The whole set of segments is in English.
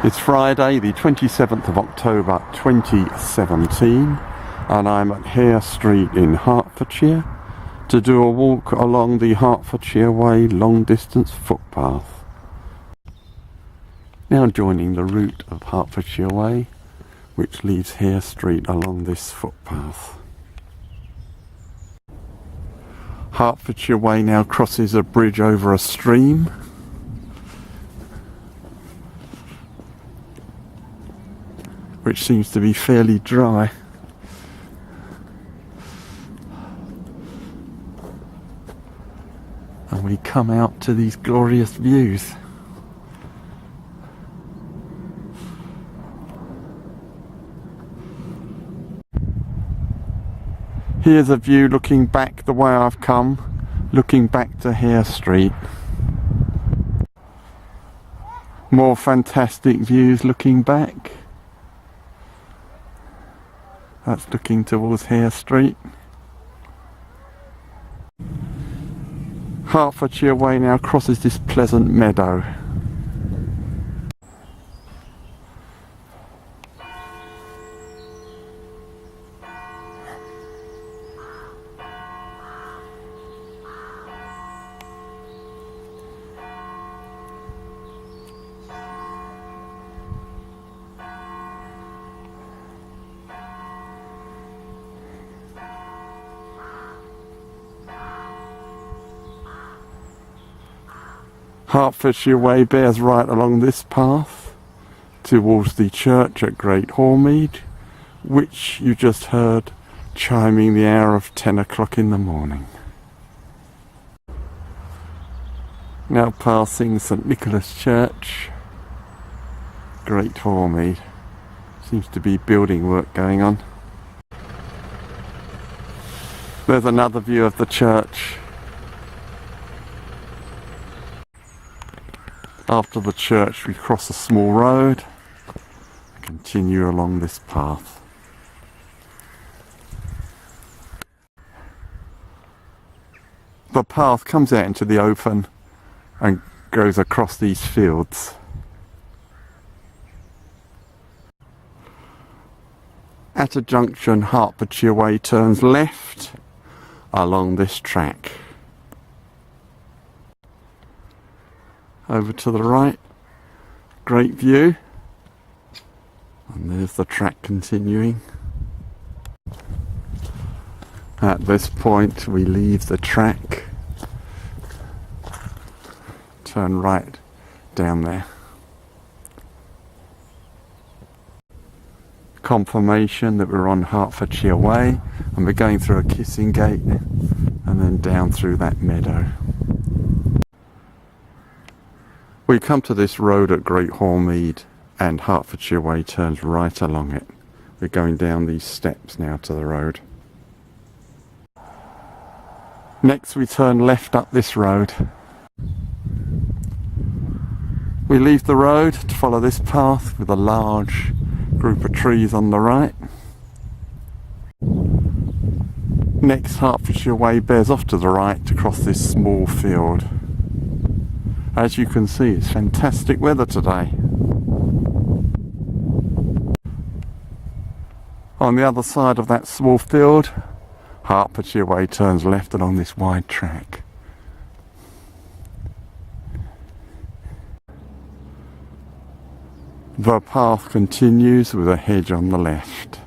It's Friday the 27th of October 2017 and I'm at Hare Street in Hertfordshire to do a walk along the Hertfordshire Way long distance footpath. Now joining the route of Hertfordshire Way, which leaves Hare Street along this footpath. Hertfordshire Way now crosses a bridge over a stream. Which seems to be fairly dry. And we come out to these glorious views. Here's a view looking back the way I've come, looking back to Hare Street. More fantastic views looking back. That's looking towards Hare Street. Hertfordshire Way now crosses this pleasant meadow. Hertfordshire Way bears right along this path towards the church at Great Hormead, which you just heard chiming the hour of 10 o'clock in the morning. Now passing St Nicholas Church, Great Hormead. Seems to be building work going on. There's another view of the church. After the church we cross a small road and continue along this path. The path comes out into the open and goes across these fields. At a junction, Hertfordshire Way turns left along this track. Over to the right, great view, and there's the track continuing. At this point we leave the track, turn right down there. Confirmation that we're on Hertfordshire Way and we're going through a kissing gate and then down through that meadow. We come to this road at Great Hormead and Hertfordshire Way turns right along it. We're going down these steps now to the road. Next we turn left up this road. We leave the road to follow this path with a large group of trees on the right. Next, Hertfordshire Way bears off to the right to cross this small field. As you can see, it's fantastic weather today. On the other side of that small field, Hertfordshire Way turns left along this wide track. The path continues with a hedge on the left.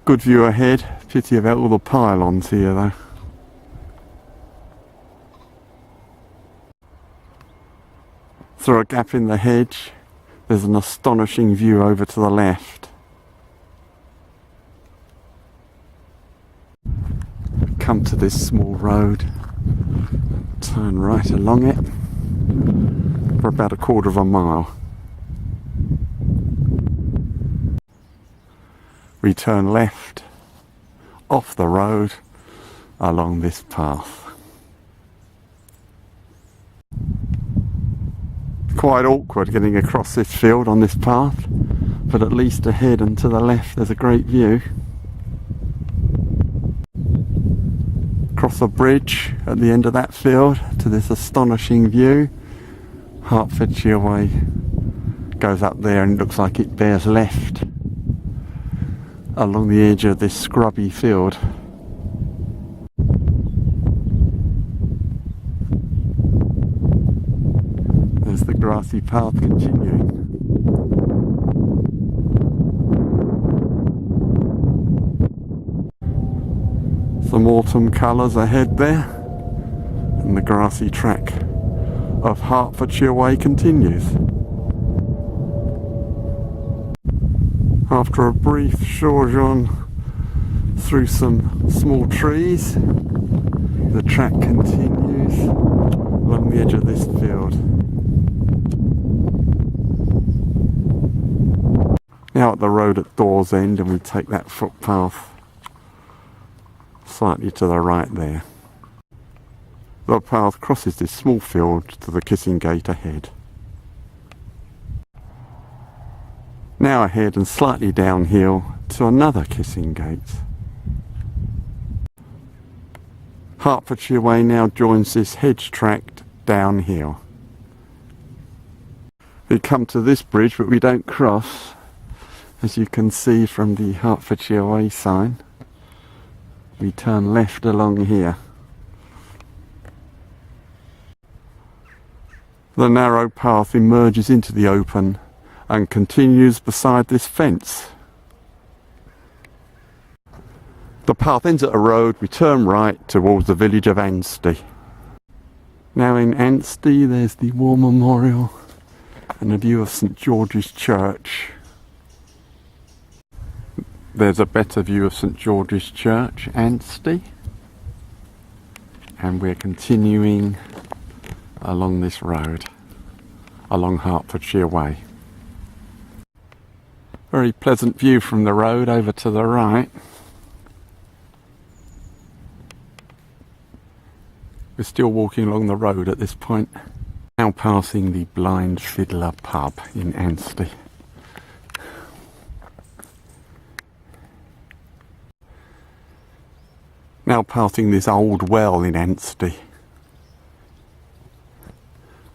Good view ahead, pity about all the pylons here though. Through a gap in the hedge, there's an astonishing view over to the left. Come to this small road, turn right along it for about a quarter of a mile. We turn left off the road along this path. Quite awkward getting across this field on this path, but at least ahead and to the left there's a great view. Cross a bridge at the end of that field to this astonishing view Hertfordshire Way goes up there and looks like it bears left along the edge of this scrubby field. There's the grassy path continuing. Some autumn colours ahead there, and the grassy track of Hertfordshire Way continues. After a brief sojourn through some small trees, the track continues along the edge of this field. Now at the road at Dawes End, and we take that footpath slightly to the right there. The path crosses this small field to the kissing gate ahead. Now ahead and slightly downhill to another kissing gate. Hertfordshire Way now joins this hedge track downhill. We come to this bridge, but we don't cross, as you can see from the Hertfordshire Way sign. We turn left along here. The narrow path emerges into the open and continues beside this fence. The path ends at a road. We turn right towards the village of Anstey. Now in Anstey there's the War Memorial and a view of St George's Church. There's a better view of St George's Church, Anstey, and we're continuing along this road, along Hertfordshire Way. Very pleasant view from the road over to the right. We're still walking along the road at this point, now passing the Blind Fiddler pub in Anstey. Now passing this old well in Anstey,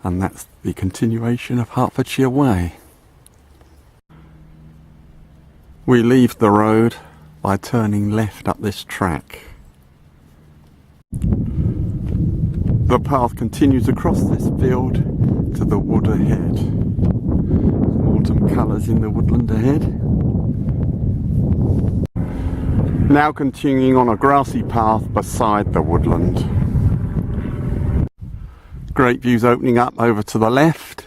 and that's the continuation of Hertfordshire Way. We leave the road by turning left up this track. The path continues across this field to the wood ahead. Some autumn colours in the woodland ahead. Now continuing on a grassy path beside the woodland. Great views opening up over to the left.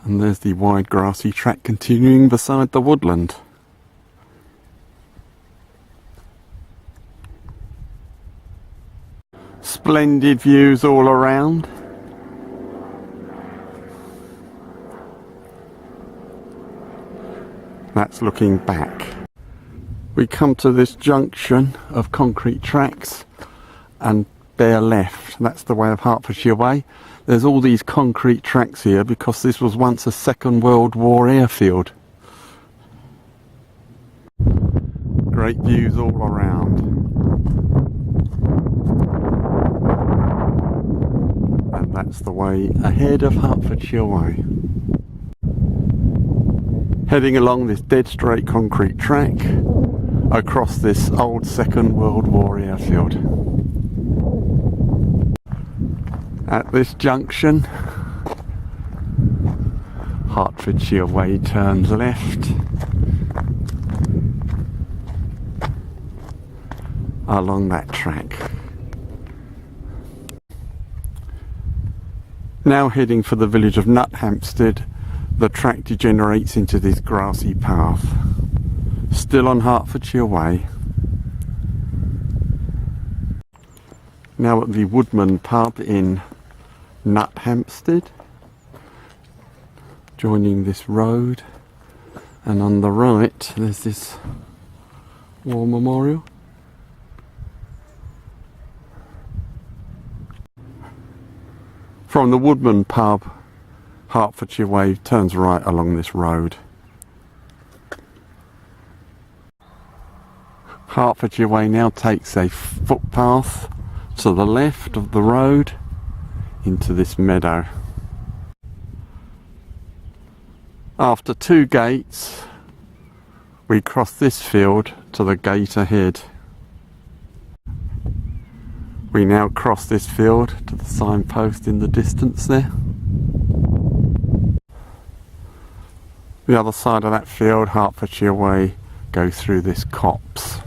And there's the wide grassy track continuing beside the woodland. Splendid views all around. That's looking back. We come to this junction of concrete tracks and bear left. That's the way of Hertfordshire Way. There's all these concrete tracks here because this was once a Second World War airfield. Great views all around. And that's the way ahead of Hertfordshire Way. Heading along this dead straight concrete track across this old Second World War airfield. At this junction, Hertfordshire Way turns left along that track. Now heading for the village of Nuthampstead, the track degenerates into this grassy path. Still on Hertfordshire Way. Now at the Woodman pub in Nuthampstead, joining this road, and on the right there's this war memorial. From the Woodman pub, Hertfordshire Way turns right along this road. Hertfordshire Way now takes a footpath to the left of the road into this meadow. After 2 gates, we cross this field to the gate ahead. We now cross this field to the signpost in the distance there. The other side of that field, Hertfordshire Way, goes through this copse.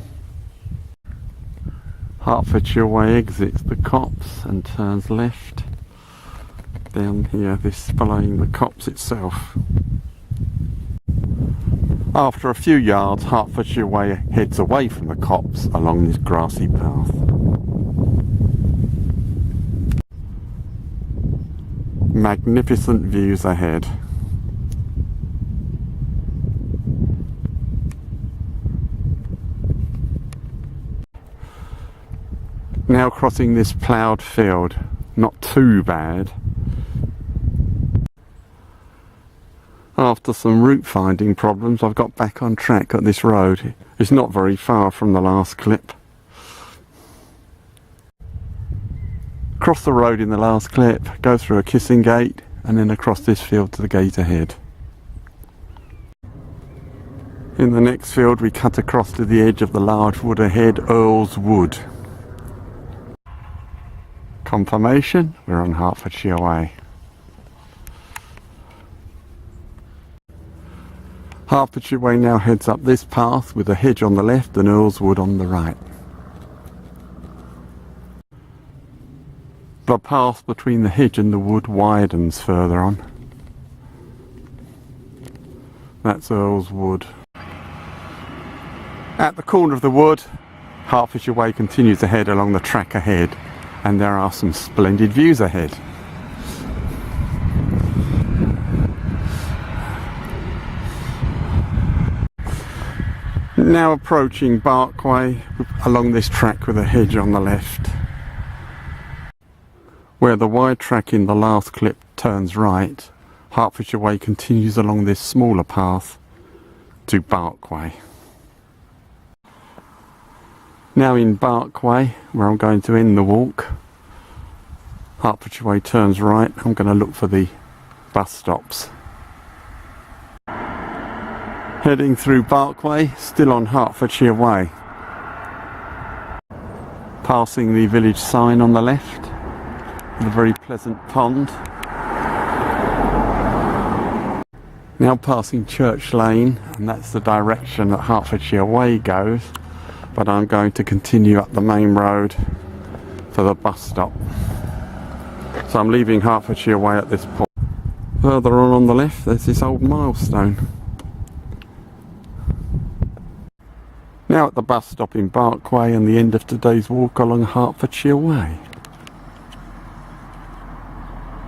Hertfordshire Way exits the copse and turns left. Down here, this following the copse itself. After a few yards, Hertfordshire Way heads away from the copse along this grassy path. Magnificent views ahead. Now crossing this ploughed field, not too bad. After some route finding problems, I've got back on track at this road. It's not very far from the last clip. Cross the road in the last clip, go through a kissing gate, and then across this field to the gate ahead. In the next field we cut across to the edge of the large wood ahead, Earl's Wood. Confirmation, we're on Hertfordshire Way. Hertfordshire Way now heads up this path with a hedge on the left and Earl's Wood on the right. The path between the hedge and the wood widens further on. That's Earl's Wood. At the corner of the wood, Hertfordshire Way continues ahead along the track ahead, and there are some splendid views ahead. Now approaching Barkway along this track with a hedge on the left. Where the wide track in the last clip turns right, Hertfordshire Way continues along this smaller path to Barkway. Now in Barkway, where I'm going to end the walk, Hertfordshire Way turns right. I'm going to look for the bus stops. Heading through Barkway, still on Hertfordshire Way. Passing the village sign on the left, with a very pleasant pond. Now passing Church Lane, and that's the direction that Hertfordshire Way goes, but I'm going to continue up the main road for the bus stop. So I'm leaving Hertfordshire Way at this point. Further on the left, there's this old milestone. Now at the bus stop in Barkway and the end of today's walk along Hertfordshire Way.